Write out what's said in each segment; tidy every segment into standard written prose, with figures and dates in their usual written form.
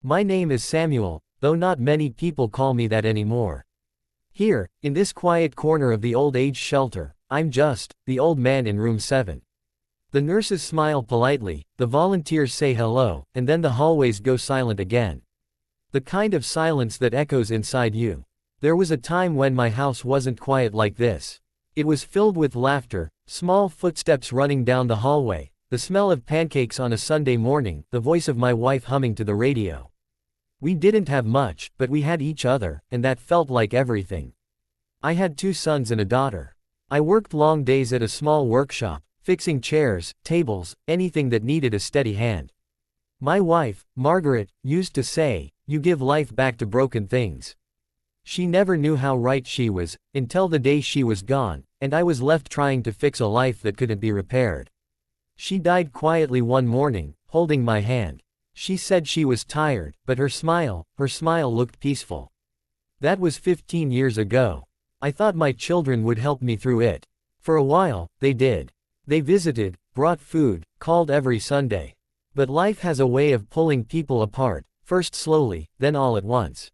My name is Samuel, though not many people call me that anymore. Here, in this quiet corner of the old age shelter, I'm just the old man in room 7. The nurses smile politely, the volunteers say hello, and then the hallways go silent again. The kind of silence that echoes inside you. There was a time when my house wasn't quiet like this. It was filled with laughter, small footsteps running down the hallway, the smell of pancakes on a Sunday morning, the voice of my wife humming to the radio. We didn't have much, but we had each other, and that felt like everything. I had 2 sons and a daughter. I worked long days at a small workshop, fixing chairs, tables, anything that needed a steady hand. My wife, Margaret, used to say, "You give life back to broken things." She never knew how right she was, until the day she was gone, and I was left trying to fix a life that couldn't be repaired. She died quietly one morning, holding my hand. She said she was tired, but her smile looked peaceful. That was 15 years ago. I thought my children would help me through it. For a while, they did. They visited, brought food, called every Sunday. But life has a way of pulling people apart, first slowly, then all at once.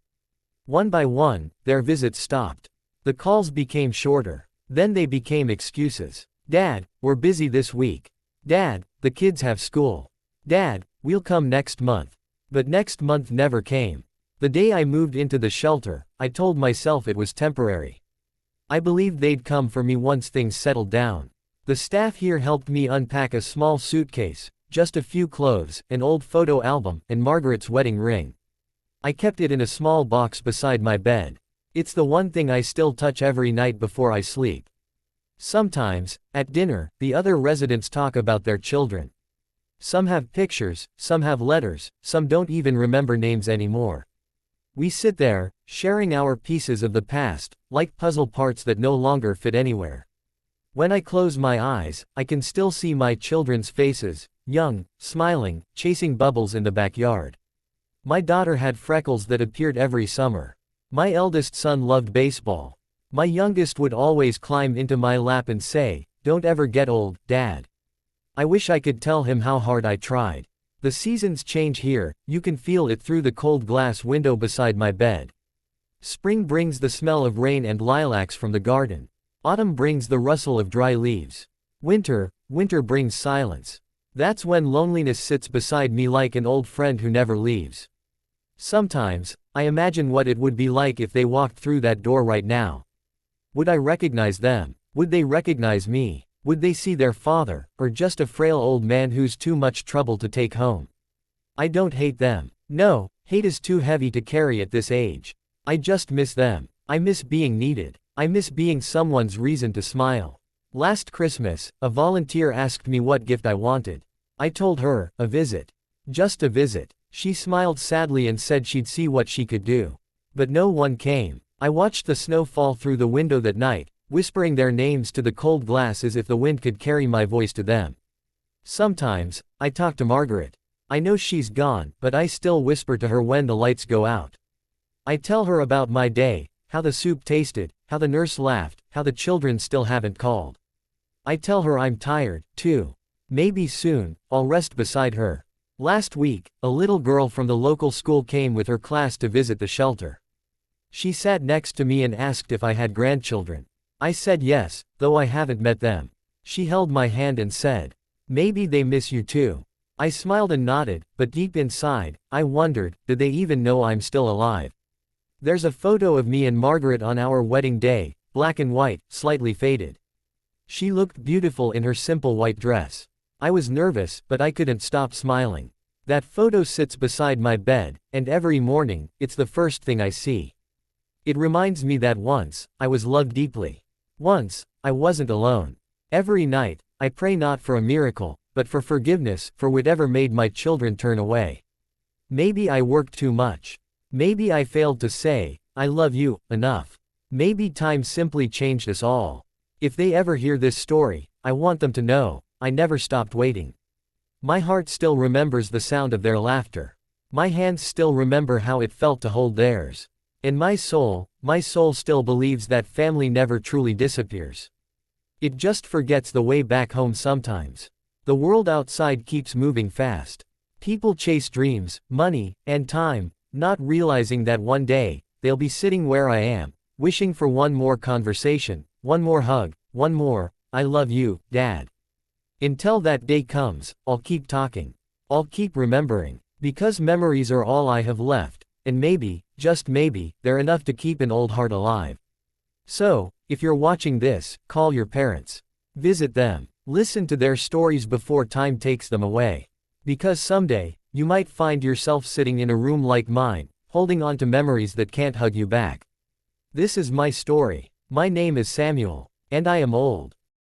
One by one, their visits stopped. The calls became shorter. Then they became excuses. "Dad, we're busy this week." "Dad, the kids have school." "Dad, we'll come next month." But next month never came. The day I moved into the shelter, I told myself it was temporary. I believed they'd come for me once things settled down. The staff here helped me unpack a small suitcase, just a few clothes, an old photo album, and Margaret's wedding ring. I kept it in a small box beside my bed. It's the one thing I still touch every night before I sleep. Sometimes, at dinner, the other residents talk about their children. Some have pictures, some have letters, some don't even remember names anymore. We sit there, sharing our pieces of the past, like puzzle parts that no longer fit anywhere. When I close my eyes, I can still see my children's faces, young, smiling, chasing bubbles in the backyard. My daughter had freckles that appeared every summer. My eldest son loved baseball. My youngest would always climb into my lap and say, "Don't ever get old, Dad." I wish I could tell him how hard I tried. The seasons change here, you can feel it through the cold glass window beside my bed. Spring brings the smell of rain and lilacs from the garden. Autumn brings the rustle of dry leaves. Winter brings silence. That's when loneliness sits beside me like an old friend who never leaves. Sometimes, I imagine what it would be like if they walked through that door right now. Would I recognize them? Would they recognize me? Would they see their father, or just a frail old man who's too much trouble to take home? I don't hate them. No, hate is too heavy to carry at this age. I just miss them. I miss being needed. I miss being someone's reason to smile. Last Christmas, a volunteer asked me what gift I wanted. I told her, a visit. Just a visit. She smiled sadly and said she'd see what she could do. But no one came. I watched the snow fall through the window that night, whispering their names to the cold glass as if the wind could carry my voice to them. Sometimes, I talk to Margaret. I know she's gone, but I still whisper to her when the lights go out. I tell her about my day, how the soup tasted, how the nurse laughed, how the children still haven't called. I tell her I'm tired, too. Maybe soon, I'll rest beside her. Last week, a little girl from the local school came with her class to visit the shelter. She sat next to me and asked if I had grandchildren. I said yes, though I haven't met them. She held my hand and said, "Maybe they miss you too." I smiled and nodded, but deep inside, I wondered, did they even know I'm still alive? There's a photo of me and Margaret on our wedding day, black and white, slightly faded. She looked beautiful in her simple white dress. I was nervous, but I couldn't stop smiling. That photo sits beside my bed, and every morning, it's the first thing I see. It reminds me that once, I was loved deeply. Once, I wasn't alone. Every night, I pray not for a miracle, but for forgiveness, for whatever made my children turn away. Maybe I worked too much. Maybe I failed to say, "I love you," enough. Maybe time simply changed us all. If they ever hear this story, I want them to know, I never stopped waiting. My heart still remembers the sound of their laughter. My hands still remember how it felt to hold theirs. And my soul still believes that family never truly disappears. It just forgets the way back home sometimes. The world outside keeps moving fast. People chase dreams, money, and time, not realizing that one day, they'll be sitting where I am, wishing for one more conversation, one more hug, one more, "I love you, Dad." Until that day comes, I'll keep talking. I'll keep remembering. Because memories are all I have left, and maybe, just maybe, they're enough to keep an old heart alive. So, if you're watching this, call your parents. Visit them. Listen to their stories before time takes them away. Because someday, you might find yourself sitting in a room like mine, holding on to memories that can't hug you back. This is my story. My name is Samuel, and I am old.